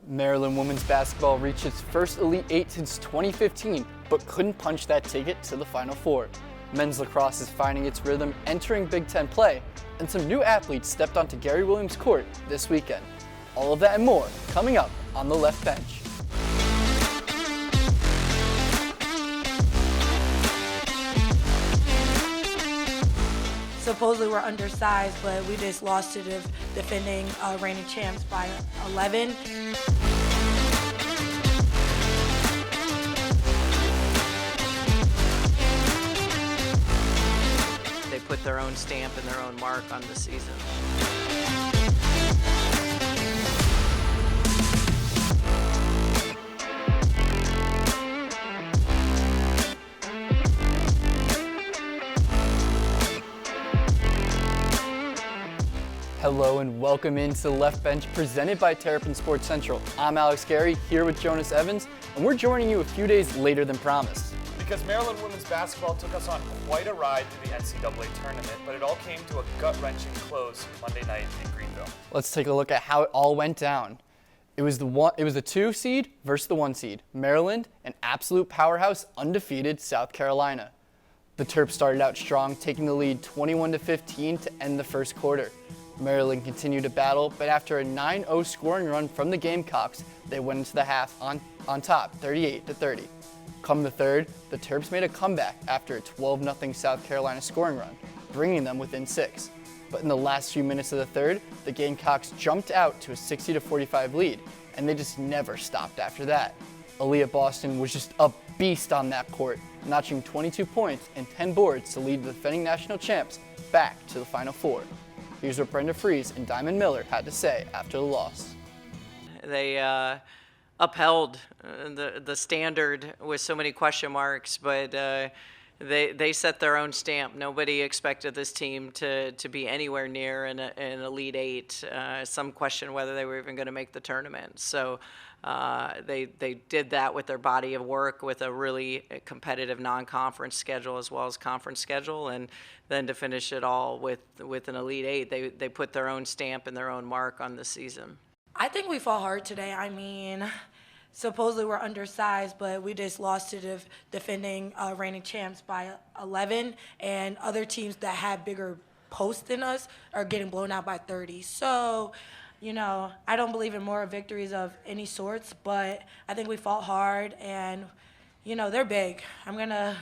Maryland women's basketball reached its first Elite Eight since 2015, but couldn't punch that ticket to the Final Four. Men's lacrosse is finding its rhythm entering Big Ten play, and some new athletes stepped onto Gary Williams' court this weekend. All of that and more coming up on the Left Bench. Supposedly we're undersized, but we just lost to the defending reigning champs by 11. They put their own stamp and their own mark on the season. Hello and welcome into the Left Bench presented by Terrapin Sports Central. I'm Alex Gary here with Jonas Evans, and we're joining you a few days later than promised. Because Maryland women's basketball took us on quite a ride through the NCAA tournament, but it all came to a gut-wrenching close Monday night in Greenville. Let's take a look at how it all went down. It was the 2 seed versus the 1 seed. Maryland, an absolute powerhouse, undefeated South Carolina. The Terps started out strong, taking the lead 21-15 to end the first quarter. Maryland continued to battle, but after a 9-0 scoring run from the Gamecocks, they went into the half on top, 38-30. Come the third, the Terps made a comeback after a 12-0 South Carolina scoring run, bringing them within 6. But in the last few minutes of the third, the Gamecocks jumped out to a 60-45 lead, and they just never stopped after that. Aaliyah Boston was just a beast on that court, notching 22 points and 10 boards to lead the defending national champs back to the Final Four. Here's what Brenda Fries and Diamond Miller had to say after the loss. They upheld the standard with so many question marks, but they set their own stamp. Nobody expected this team to be anywhere near an Elite Eight. Some question whether they were even going to make the tournament. So they did that with their body of work, with a really competitive non-conference schedule as well as conference schedule, and then to finish it all with an Elite Eight, they put their own stamp and their own mark on the season. I think we fought hard today. I mean, supposedly we're undersized, but we just lost to the defending reigning champs by 11, and other teams that had bigger posts than us are getting blown out by 30. So, I don't believe in moral victories of any sorts, but I think we fought hard, and, they're big. I'm going to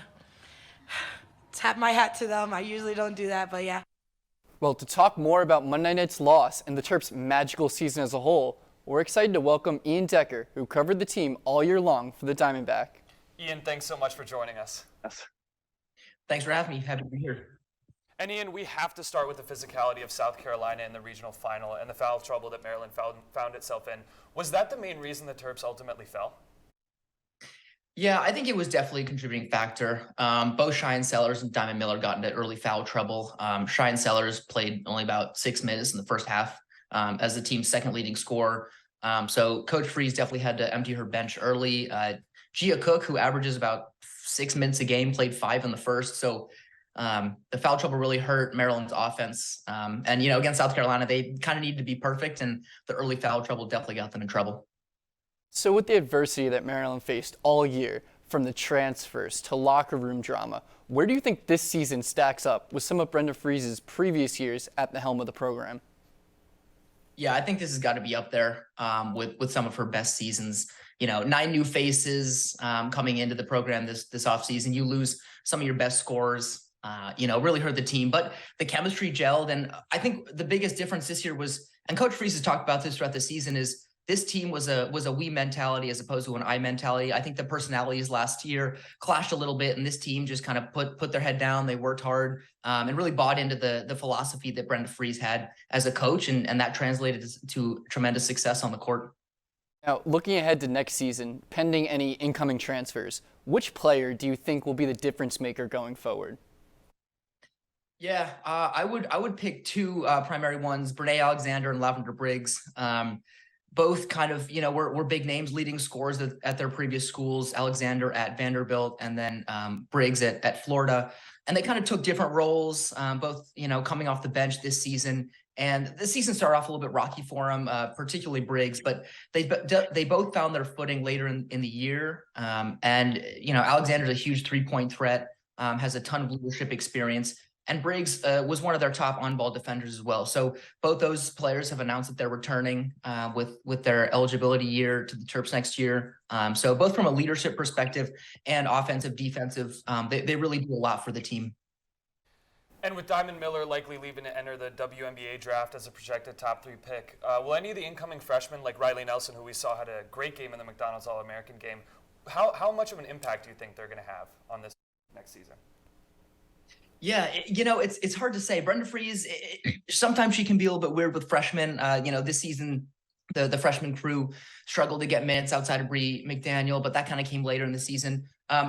tap my hat to them. I usually don't do that, but yeah. Well, to talk more about Monday night's loss and the Terps' magical season as a whole, we're excited to welcome Ian Decker, who covered the team all year long for the Diamondback. Ian, thanks so much for joining us. Yes. Thanks for having me. Happy to be here. And Ian, we have to start with the physicality of South Carolina in the regional final and the foul trouble that Maryland found itself in. Was that the main reason the Terps ultimately fell? Yeah, I think it was definitely a contributing factor. Both Cheyenne Sellers and Diamond Miller got into early foul trouble. Cheyenne Sellers played only about 6 minutes in the first half as the team's second leading scorer. So Coach Fries definitely had to empty her bench early. Gia Cook, who averages about 6 minutes a game, played 5 in the first. So the foul trouble really hurt Maryland's offense. And, against South Carolina, they kind of needed to be perfect, and the early foul trouble definitely got them in trouble. So with the adversity that Maryland faced all year, from the transfers to locker room drama, where do you think this season stacks up with some of Brenda Fries' previous years at the helm of the program? Yeah, I think this has got to be up there with some of her best seasons. 9 new faces coming into the program this offseason. You lose some of your best scorers, really hurt the team. But the chemistry gelled, and I think the biggest difference this year was, and Coach Fries has talked about this throughout the season, is this team was a we mentality as opposed to an I mentality. I think the personalities last year clashed a little bit, and this team just kind of put their head down. They worked hard and really bought into the philosophy that Brenda Fries had as a coach, and that translated to tremendous success on the court. Now, looking ahead to next season, pending any incoming transfers, which player do you think will be the difference maker going forward? Yeah, I would pick 2 primary ones: Brene Alexander and Lavender Briggs. Both kind of, were big names, leading scorers at their previous schools. Alexander at Vanderbilt, and then Briggs at Florida. And they kind of took different roles, both, coming off the bench this season And the season started off a little bit rocky for him, particularly Briggs, but they both found their footing later in the year. And, Alexander's a huge 3-point threat, has a ton of leadership experience. And Briggs was one of their top on-ball defenders as well. So both those players have announced that they're returning with their eligibility year to the Terps next year. So both from a leadership perspective and offensive, defensive, they really do a lot for the team. And with Diamond Miller likely leaving to enter the WNBA draft as a projected top 3 pick, will any of the incoming freshmen like Riley Nelson, who we saw had a great game in the McDonald's All-American game, how much of an impact do you think they're going to have on this next season? Yeah, it's hard to say. Brenda Fries, sometimes she can be a little bit weird with freshmen. This season, the freshman crew struggled to get minutes outside of Bree McDaniel, but that kind of came later in the season.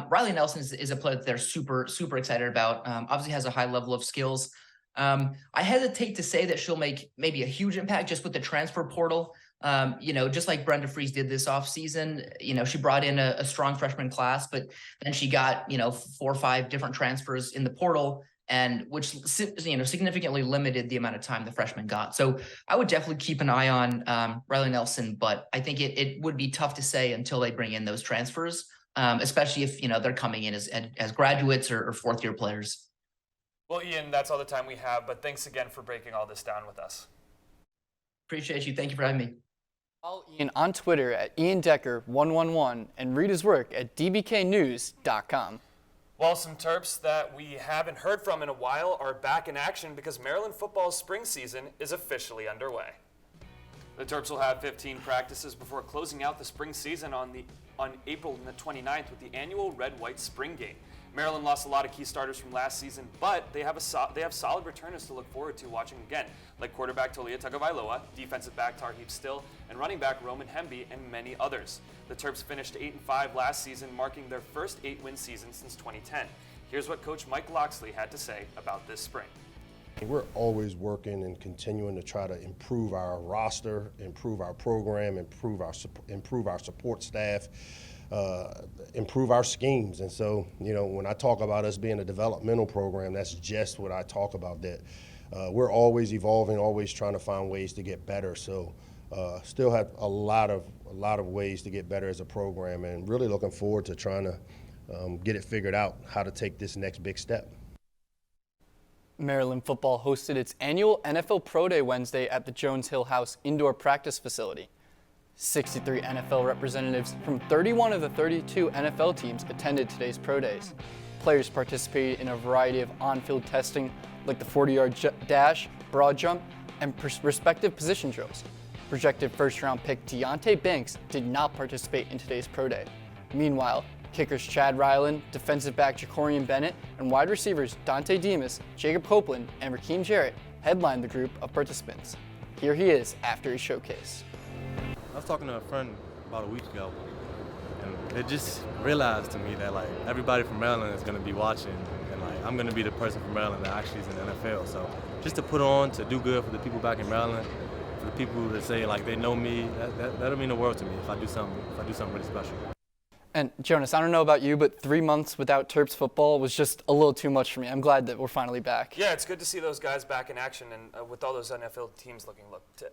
Riley Nelson is a player that they're super, super excited about. Obviously has a high level of skills. I hesitate to say that she'll make maybe a huge impact just with the transfer portal. Just like Brenda Fries did this offseason, she brought in a strong freshman class, but then she got, 4 or 5 different transfers in the portal, and which, significantly limited the amount of time the freshmen got. So I would definitely keep an eye on Riley Nelson, but I think it would be tough to say until they bring in those transfers, especially if, they're coming in as graduates or 4th-year players. Well, Ian, that's all the time we have, but thanks again for breaking all this down with us. Appreciate you. Thank you for having me. Follow Ian on Twitter at IanDecker111 and read his work at dbknews.com. Well, some Terps that we haven't heard from in a while are back in action because Maryland football's spring season is officially underway. The Terps will have 15 practices before closing out the spring season on April the 29th with the annual Red-White Spring Game. Maryland lost a lot of key starters from last season, but they have solid returners to look forward to watching again, like quarterback Tolia Tagovailoa, defensive back Tarheeb Still, and running back Roman Hemby, and many others. The Terps finished 8-5 last season, marking their first 8-win season since 2010. Here's what Coach Mike Loxley had to say about this spring. We're always working and continuing to try to improve our roster, improve our program, improve our support staff, improve our schemes. And so, when I talk about us being a developmental program, that's just what I talk about, that we're always evolving, always trying to find ways to get better. So still have a lot of ways to get better as a program, and really looking forward to trying to get it figured out how to take this next big step. Maryland football hosted its annual NFL Pro Day Wednesday at the Jones Hill House indoor practice facility. 63 NFL representatives from 31 of the 32 NFL teams attended today's Pro Days. Players participated in a variety of on-field testing like the 40-yard dash, broad jump, and respective position drills. Projected first-round pick Deontay Banks did not participate in today's Pro Day. Meanwhile, kickers Chad Ryland, defensive back Jacorian Bennett, and wide receivers Dante Demas, Jacob Copeland, and Rakeem Jarrett headlined the group of participants. Here he is after his showcase. I was talking to a friend about a week ago, and it just realized to me that everybody from Maryland is going to be watching, and I'm going to be the person from Maryland that actually is in the NFL. So just to put on, to do good for the people back in Maryland, for the people that say they know me, that'll mean the world to me if I do something really special. And Jonas, I don't know about you, but 3 months without Terps football was just a little too much for me. I'm glad that we're finally back. Yeah, it's good to see those guys back in action, and with all those NFL teams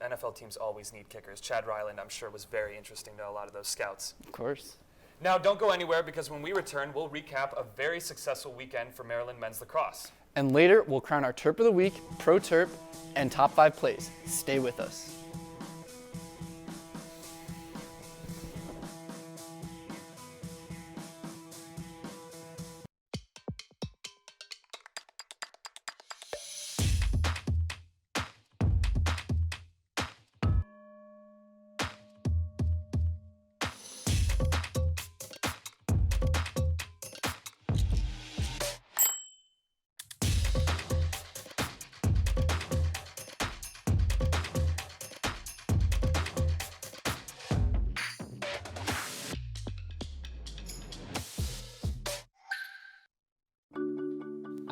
NFL teams always need kickers. Chad Ryland, I'm sure, was very interesting to a lot of those scouts. Of course. Now, don't go anywhere, because when we return, we'll recap a very successful weekend for Maryland men's lacrosse. And later, we'll crown our Terp of the Week, Pro Terp, and Top 5 plays. Stay with us.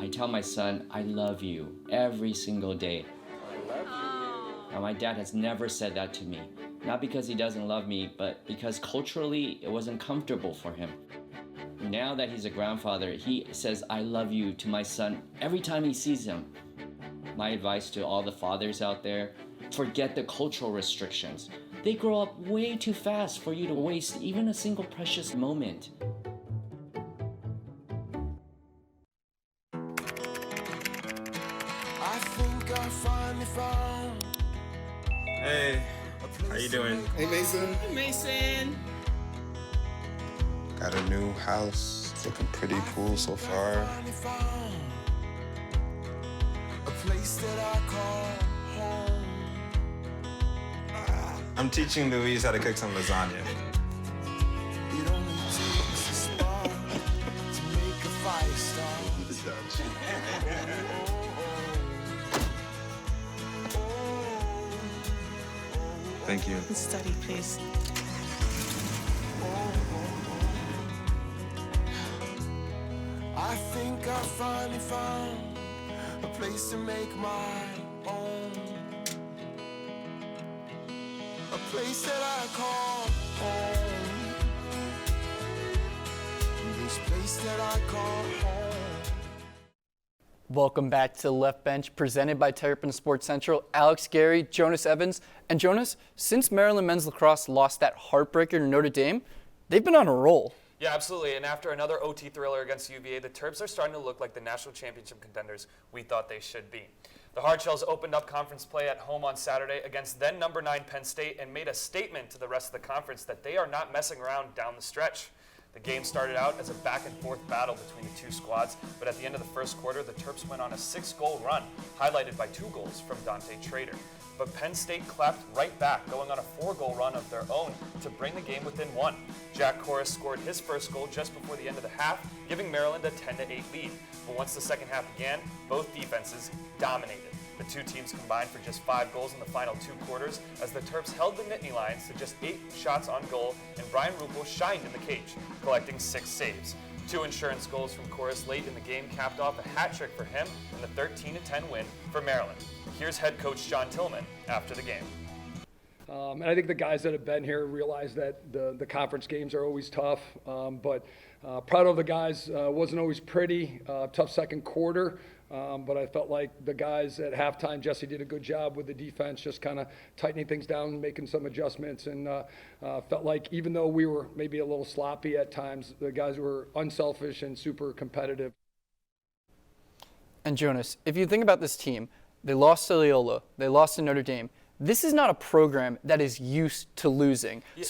I tell my son, I love you every single day. I love you. Now, my dad has never said that to me. Not because he doesn't love me, but because culturally it wasn't comfortable for him. Now that he's a grandfather, he says, I love you to my son every time he sees him. My advice to all the fathers out there, forget the cultural restrictions. They grow up way too fast for you to waste even a single precious moment. Hey, how you doing? Hey, Mason. Hey, Mason. Got a new house. It's looking pretty cool so far. I'm teaching Louise how to cook some lasagna. Thank you. Study, please. I think I finally found a place to make my own. A place that I call home. This place that I call home. Welcome back to Left Bench, presented by Terrapin Sports Central. Alex, Gary, Jonas Evans. And Jonas, since Maryland men's lacrosse lost that heartbreaker to Notre Dame, they've been on a roll. Yeah, absolutely. And after another OT thriller against UVA, the Terps are starting to look like the national championship contenders we thought they should be. The Hardshells opened up conference play at home on Saturday against then number 9 Penn State and made a statement to the rest of the conference that they are not messing around down the stretch. The game started out as a back-and-forth battle between the two squads, but at the end of the first quarter, the Terps went on a 6-goal run, highlighted by 2 goals from Dante Trader. But Penn State clapped right back, going on a 4-goal run of their own to bring the game within 1. Jack Corris scored his first goal just before the end of the half, giving Maryland a 10-8 lead. But once the second half began, both defenses dominated. The two teams combined for just 5 goals in the final 2 quarters as the Terps held the Nittany Lions to just 8 shots on goal, and Brian Ruppel shined in the cage, collecting 6 saves. 2 insurance goals from Corris late in the game capped off a hat trick for him in the 13-10 win for Maryland. Here's head coach John Tillman after the game. And I think the guys that have been here realize that the conference games are always tough, but proud of the guys. Wasn't always pretty, tough second quarter, but I felt like the guys at halftime, Jesse did a good job with the defense, just kind of tightening things down, making some adjustments, and felt like even though we were maybe a little sloppy at times, the guys were unselfish and super competitive. And Jonas, if you think about this team, they lost to Loyola, they lost to Notre Dame. This is not a program that is used to losing. Yeah,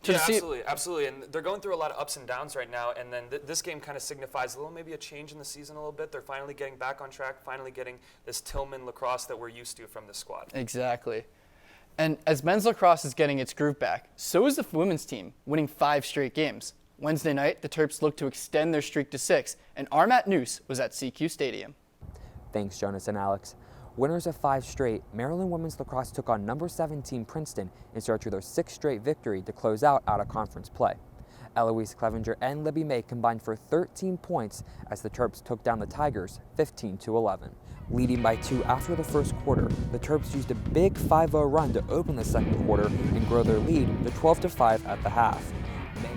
absolutely. And they're going through a lot of ups and downs right now, and then this game kind of signifies maybe a change in the season a little bit. They're finally getting back on track, finally getting this Tillman lacrosse that we're used to from this squad. Exactly. And as men's lacrosse is getting its groove back, so is the women's team, winning 5 straight games. Wednesday night, the Terps looked to extend their streak to 6, and Armat Noose was at CQ Stadium. Thanks, Jonas and Alex. Winners of 5 straight, Maryland women's lacrosse took on number 17 Princeton in search of their 6th straight victory to close out of conference play. Eloise Clevenger and Libby May combined for 13 points as the Terps took down the Tigers 15-11. Leading by 2 after the first quarter, the Terps used a big 5-0 run to open the second quarter and grow their lead to 12-5 at the half.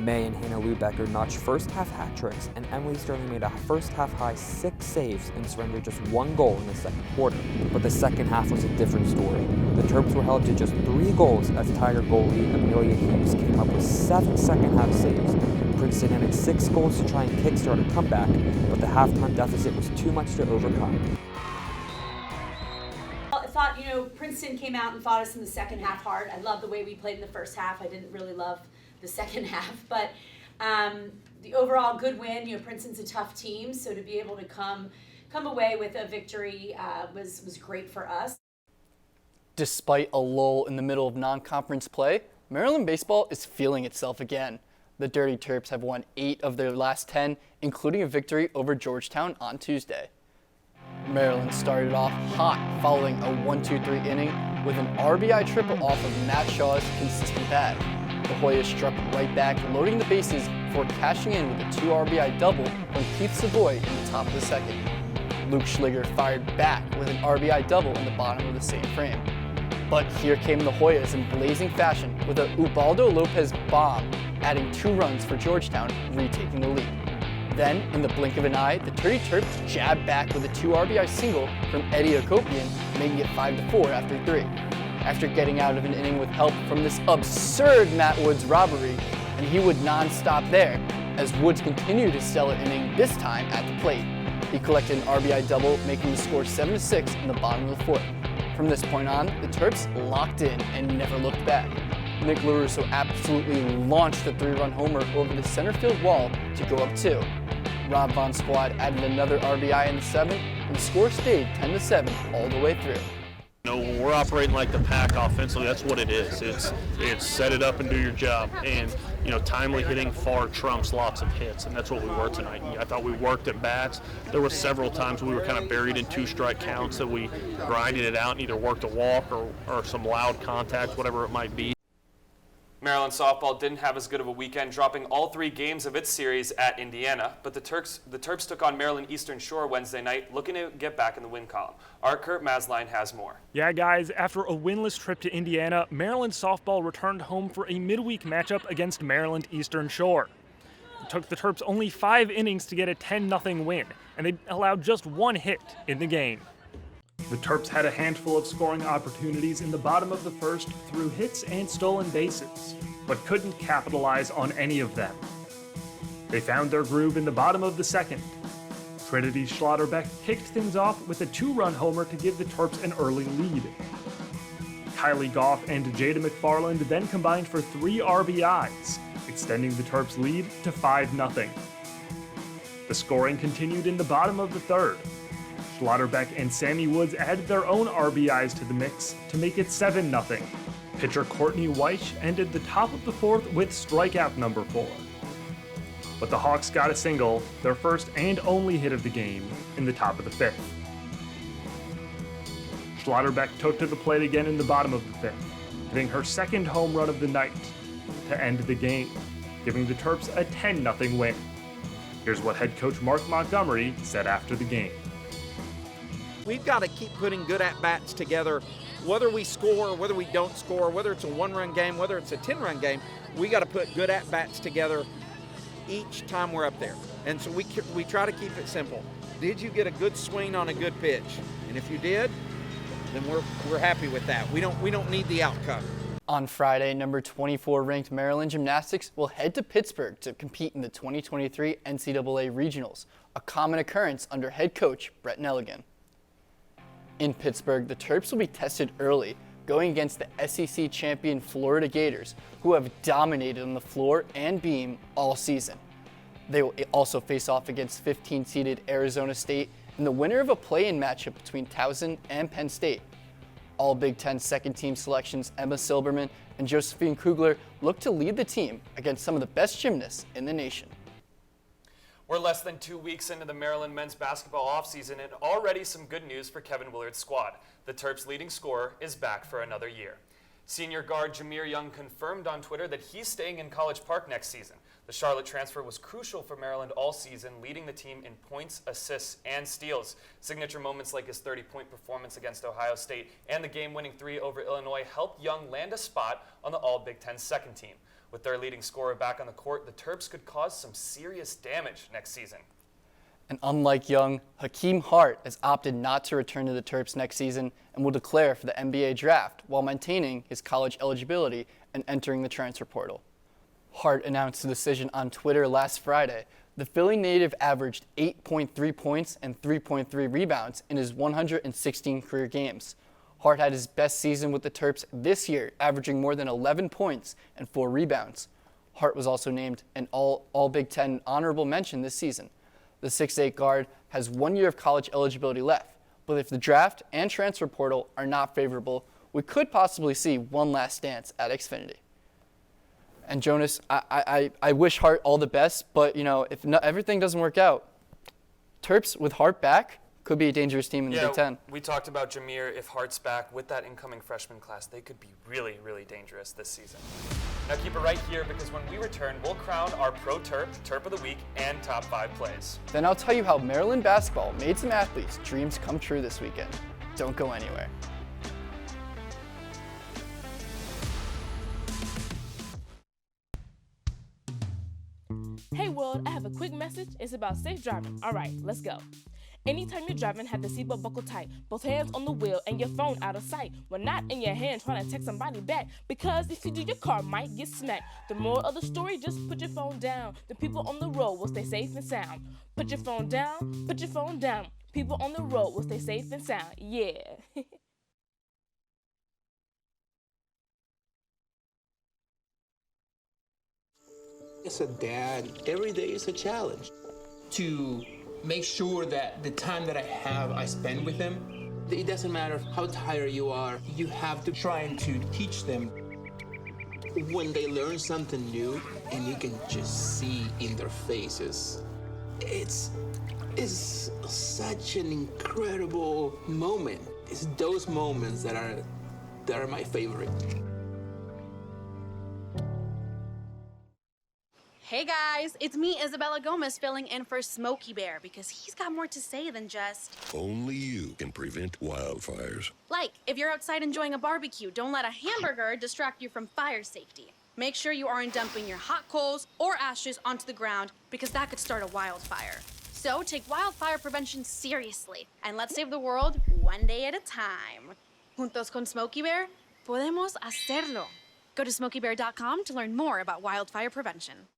May and Hannah Lubecker notched first half hat tricks, and Emily Sterling made a first half high 6 saves and surrendered just 1 goal in the second quarter. But the second half was a different story. The Terps were held to just 3 goals as Tiger goalie Amelia Hughes came up with 7 second half saves. Princeton added 6 goals to try and kickstart a comeback, but the halftime deficit was too much to overcome. I thought, Princeton came out and fought us in the second half hard. I love the way we played in the first half. I didn't really love the second half, but the overall good win. Princeton's a tough team, so to be able to come away with a victory was great for us. Despite a lull in the middle of non-conference play, Maryland baseball is feeling itself again. The Dirty Terps have won 8 of their last 10, including a victory over Georgetown on Tuesday. Maryland started off hot following a 1-2-3 inning with an RBI triple off of Matt Shaw's consistent bat. The Hoyas struck right back, loading the bases before cashing in with a 2 RBI double from Keith Savoy in the top of the second. Luke Schliger fired back with an RBI double in the bottom of the same frame. But here came the Hoyas in blazing fashion with a Ubaldo Lopez bomb, adding 2 runs for Georgetown, retaking the lead. Then, in the blink of an eye, the Turdy Terps jabbed back with a 2 RBI single from Eddie Akopian, making it 5-4 after 3. After getting out of an inning with help from this absurd Matt Woods robbery, and he would non-stop there, as Woods continued his stellar inning, this time at the plate. He collected an RBI double, making the score 7-6 in the bottom of the 4th. From this point on, the Terps locked in and never looked back. Nick LaRusso absolutely launched a 3-run homer over the center field wall to go up 2. Rob Vaughn's squad added another RBI in the 7th, and the score stayed 10-7 all the way through. You know, when we're operating like the pack offensively, that's what it is. It's set it up and do your job. And, you know, timely hitting far trumps lots of hits, and that's what we were tonight. I thought we worked at bats. There were several times we were kind of buried in 2-strike counts that we grinded it out and either worked a walk or some loud contact, whatever it might be. Maryland softball didn't have as good of a weekend, dropping all 3 games of its series at Indiana, but the Terps took on Maryland Eastern Shore Wednesday night, looking to get back in the win column. Our Kurt Masline has more. Yeah, guys, after a winless trip to Indiana, Maryland softball returned home for a midweek matchup against Maryland Eastern Shore. It took the Terps only 5 innings to get a 10-0 win, and they allowed just 1 hit in the game. The Terps had a handful of scoring opportunities in the bottom of the 1st through hits and stolen bases, but couldn't capitalize on any of them. They found their groove in the bottom of the 2nd. Trinity Schlotterbeck kicked things off with a 2-run homer to give the Terps an early lead. Kylie Goff and Jada McFarland then combined for 3 RBIs, extending the Terps' lead to 5-0. The scoring continued in the bottom of the 3rd. Schlotterbeck and Sammy Woods added their own RBIs to the mix to make it 7-0. Pitcher Courtney Weich ended the top of the 4th with strikeout number 4. But the Hawks got a single, their first and only hit of the game, in the top of the 5th. Schlotterbeck took to the plate again in the bottom of the 5th, hitting her 2nd home run of the night to end the game, giving the Terps a 10-0 win. Here's what head coach Mark Montgomery said after the game. We've got to keep putting good at-bats together. Whether we score, whether we don't score, whether it's a 1-run game, whether it's a 10-run game, we got to put good at-bats together each time we're up there. And so we try to keep it simple. Did you get a good swing on a good pitch? And if you did, then we're happy with that. We don't need the outcome. On Friday, number 24 ranked Maryland Gymnastics will head to Pittsburgh to compete in the 2023 NCAA Regionals, a common occurrence under head coach Brett Nelligan. In Pittsburgh, the Terps will be tested early, going against the SEC champion Florida Gators, who have dominated on the floor and beam all season. They will also face off against 15-seeded Arizona State in the winner of a play-in matchup between Towson and Penn State. All Big Ten second-team selections Emma Silberman and Josephine Kugler look to lead the team against some of the best gymnasts in the nation. We're less than 2 weeks into the Maryland men's basketball offseason, and already some good news for Kevin Willard's squad. The Terps' leading scorer is back for another year. Senior guard Jameer Young confirmed on Twitter that he's staying in College Park next season. The Charlotte transfer was crucial for Maryland all season, leading the team in points, assists, and steals. Signature moments like his 30-point performance against Ohio State and the game-winning 3 over Illinois helped Young land a spot on the All-Big Ten second team. With their leading scorer back on the court, the Terps could cause some serious damage next season. And unlike Young, Hakeem Hart has opted not to return to the Terps next season and will declare for the NBA draft while maintaining his college eligibility and entering the transfer portal. Hart announced the decision on Twitter last Friday. The Philly native averaged 8.3 points and 3.3 rebounds in his 116 career games. Hart had his best season with the Terps this year, averaging more than 11 points and 4 rebounds. Hart was also named an All Big Ten honorable mention this season. The 6'8 guard has 1 year of college eligibility left, but if the draft and transfer portal are not favorable, we could possibly see one last dance at Xfinity. And Jonas, I wish Hart all the best, but if everything doesn't work out, Terps with Hart back could be a dangerous team in the Big Ten. We talked about Jameer. If Hart's back with that incoming freshman class, they could be really, really dangerous this season. Now keep it right here, because when we return, we'll crown our Pro Terp, Terp of the Week, and Top 5 Plays. Then I'll tell you how Maryland basketball made some athletes' dreams come true this weekend. Don't go anywhere. Hey world, I have a quick message. It's about safe driving. All right, let's go. Anytime you're driving, have the seatbelt buckled tight. Both hands on the wheel and your phone out of sight. When not in your hand trying to text somebody back. Because if you do, your car might get smacked. The moral of the story, just put your phone down. The people on the road will stay safe and sound. Put your phone down, put your phone down. People on the road will stay safe and sound. Yeah. As a dad, every day is a challenge. To make sure that the time that I have, I spend with them. It doesn't matter how tired you are, you have to try to teach them. When they learn something new, and you can just see in their faces, it's such an incredible moment. It's those moments that are my favorite. Hey guys, it's me, Isabella Gomez, filling in for Smokey Bear because he's got more to say than just... Only you can prevent wildfires. Like, if you're outside enjoying a barbecue, don't let a hamburger distract you from fire safety. Make sure you aren't dumping your hot coals or ashes onto the ground because that could start a wildfire. So take wildfire prevention seriously and let's save the world one day at a time. Juntos con Smokey Bear, podemos hacerlo. Go to smokeybear.com to learn more about wildfire prevention.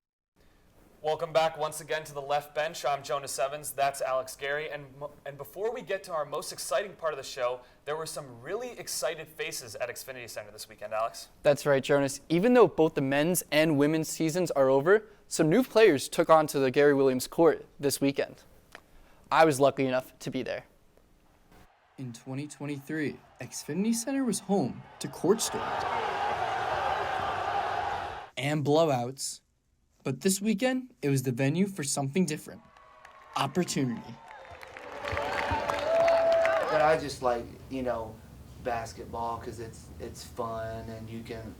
Welcome back once again to the Left Bench. I'm Jonas Evans, that's Alex Gary, and before we get to our most exciting part of the show, there were some really excited faces at Xfinity Center this weekend, Alex. That's right, Jonas. Even though both the men's and women's seasons are over, some new players took on to the Gary Williams court this weekend. I was lucky enough to be there. In 2023, Xfinity Center was home to court storms and blowouts. But this weekend, it was the venue for something different. Opportunity. But I just like, basketball because it's fun and you can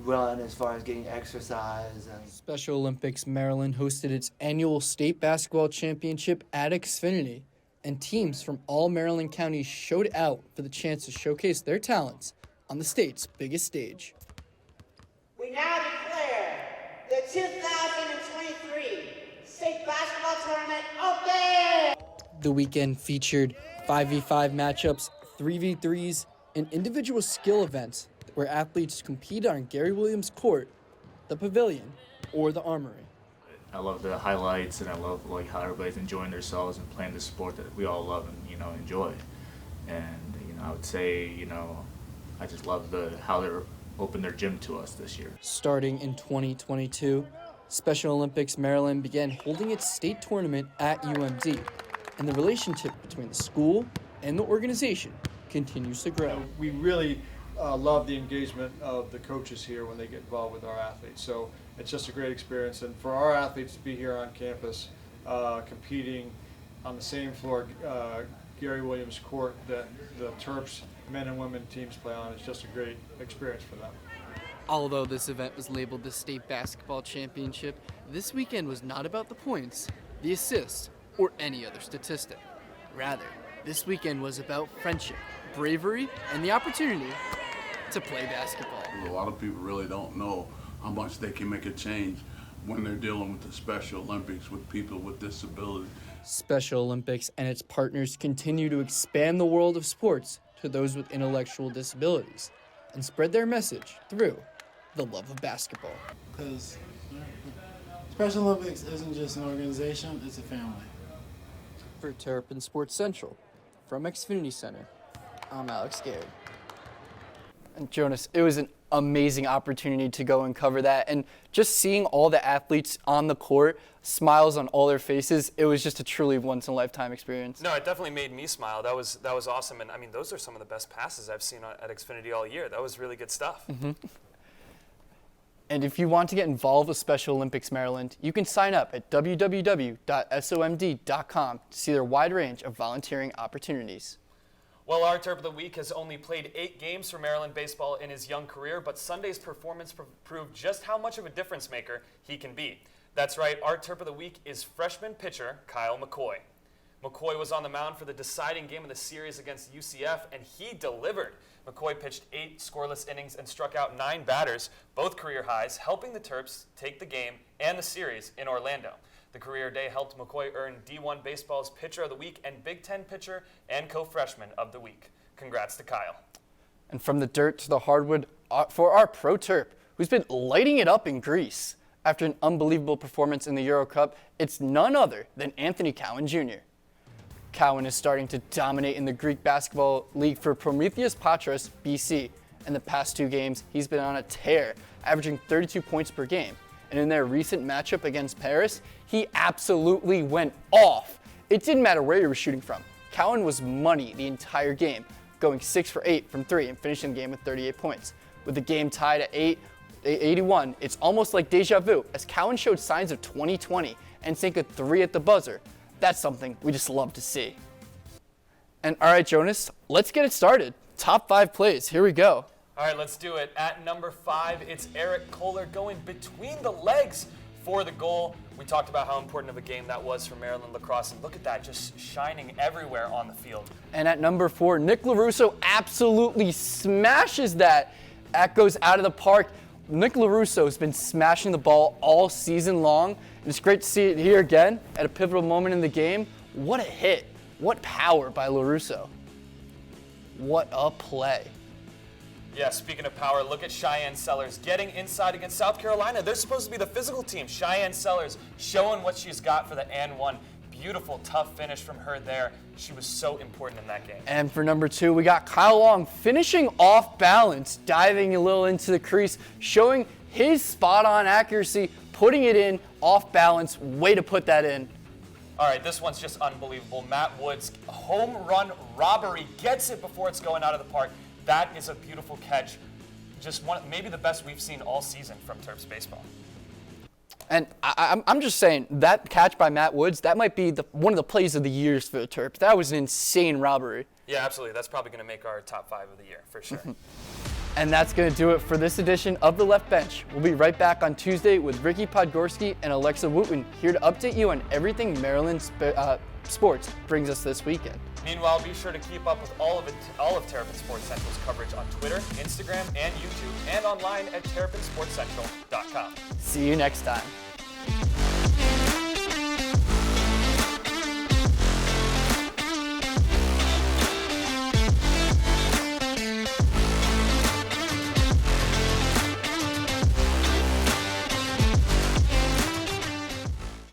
run as far as getting exercise. Special Olympics Maryland hosted its annual state basketball championship at Xfinity, and teams from all Maryland counties showed out for the chance to showcase their talents on the state's biggest stage. We now declare the 2023 state basketball tournament open! The weekend featured 5v5 matchups, 3v3s, and individual skill events where athletes compete on Gary Williams Court, the Pavilion, or the Armory. I love the highlights, and I love how everybody's enjoying themselves and playing the sport that we all love and enjoy. And I would say I just love how they're opened their gym to us this year. Starting in 2022, Special Olympics Maryland began holding its state tournament at UMD, and the relationship between the school and the organization continues to grow. We really love the engagement of the coaches here when they get involved with our athletes. So it's just a great experience, and for our athletes to be here on campus competing on the same floor, Gary Williams Court, that the Terps men and women teams play on, is just a great experience for them. Although this event was labeled the state basketball championship, this weekend was not about the points, the assists, or any other statistic. Rather, this weekend was about friendship, bravery, and the opportunity to play basketball. A lot of people really don't know how much they can make a change when they're dealing with the Special Olympics with people with disabilities. Special Olympics and its partners continue to expand the world of sports to those with intellectual disabilities and spread their message through the love of basketball. Because Special Olympics isn't just an organization, it's a family. For Terrapin Sports Central, from Xfinity Center, I'm Alex Gary. And Jonas, it was an amazing opportunity to go and cover that, and just seeing all the athletes on the court, smiles on all their faces, it was just a truly once-in-a-lifetime experience. No, it definitely made me smile. That was awesome, and I mean, those are some of the best passes I've seen at Xfinity all year. That was really good stuff. Mm-hmm. And if you want to get involved with Special Olympics Maryland, you can sign up at www.somd.com to see their wide range of volunteering opportunities. Well, our Terp of the Week has only played 8 games for Maryland baseball in his young career, but Sunday's performance proved just how much of a difference maker he can be. That's right, our Terp of the Week is freshman pitcher Kyle McCoy. McCoy was on the mound for the deciding game of the series against UCF, and he delivered. McCoy pitched 8 scoreless innings and struck out 9 batters, both career highs, helping the Terps take the game and the series in Orlando. The career day helped McCoy earn D1 Baseball's Pitcher of the Week and Big Ten Pitcher and Co-Freshman of the Week. Congrats to Kyle. And from the dirt to the hardwood for our pro Terp, who's been lighting it up in Greece. After an unbelievable performance in the Euro Cup, it's none other than Anthony Cowan Jr. Cowan is starting to dominate in the Greek Basketball League for Prometheus Patras, BC. In the past 2 games, he's been on a tear, averaging 32 points per game. And in their recent matchup against Paris, he absolutely went off. It didn't matter where he was shooting from. Cowan was money the entire game, going 6 for 8 from 3 and finishing the game with 38 points. With the game tied at 81, it's almost like deja vu, as Cowan showed signs of 2020 and sank a 3 at the buzzer. That's something we just love to see. And all right, Jonas, let's get it started. Top 5 plays, here we go. All right, let's do it. At number 5, it's Eric Kohler going between the legs for the goal. We talked about how important of a game that was for Maryland lacrosse, and look at that, just shining everywhere on the field. And at number 4, Nick LaRusso absolutely smashes that. That goes out of the park. Nick LaRusso has been smashing the ball all season long. It's great to see it here again at a pivotal moment in the game. What a hit. What power by LaRusso. What a play. Yeah, speaking of power, look at Cheyenne Sellers getting inside against South Carolina. They're supposed to be the physical team. Cheyenne Sellers showing what she's got for the and one. Beautiful, tough finish from her there. She was so important in that game. And for number 2, we got Kyle Long finishing off balance, diving a little into the crease, showing his spot-on accuracy, putting it in off balance. Way to put that in. All right, this one's just unbelievable. Matt Woods, home run robbery, gets it before it's going out of the park. That is a beautiful catch. Just one, maybe the best we've seen all season from Terps baseball. And I'm just saying, that catch by Matt Woods, that might be one of the plays of the years for the Terps. That was an insane robbery. Yeah, absolutely. That's probably going to make our top 5 of the year, for sure. And that's going to do it for this edition of The Left Bench. We'll be right back on Tuesday with Ricky Podgorski and Alexa Wooten, here to update you on everything Maryland sports brings us this weekend. Meanwhile, be sure to keep up with all of Terrapin Sports Central's coverage on Twitter, Instagram, and YouTube, and online at terrapinsportscentral.com. See you next time.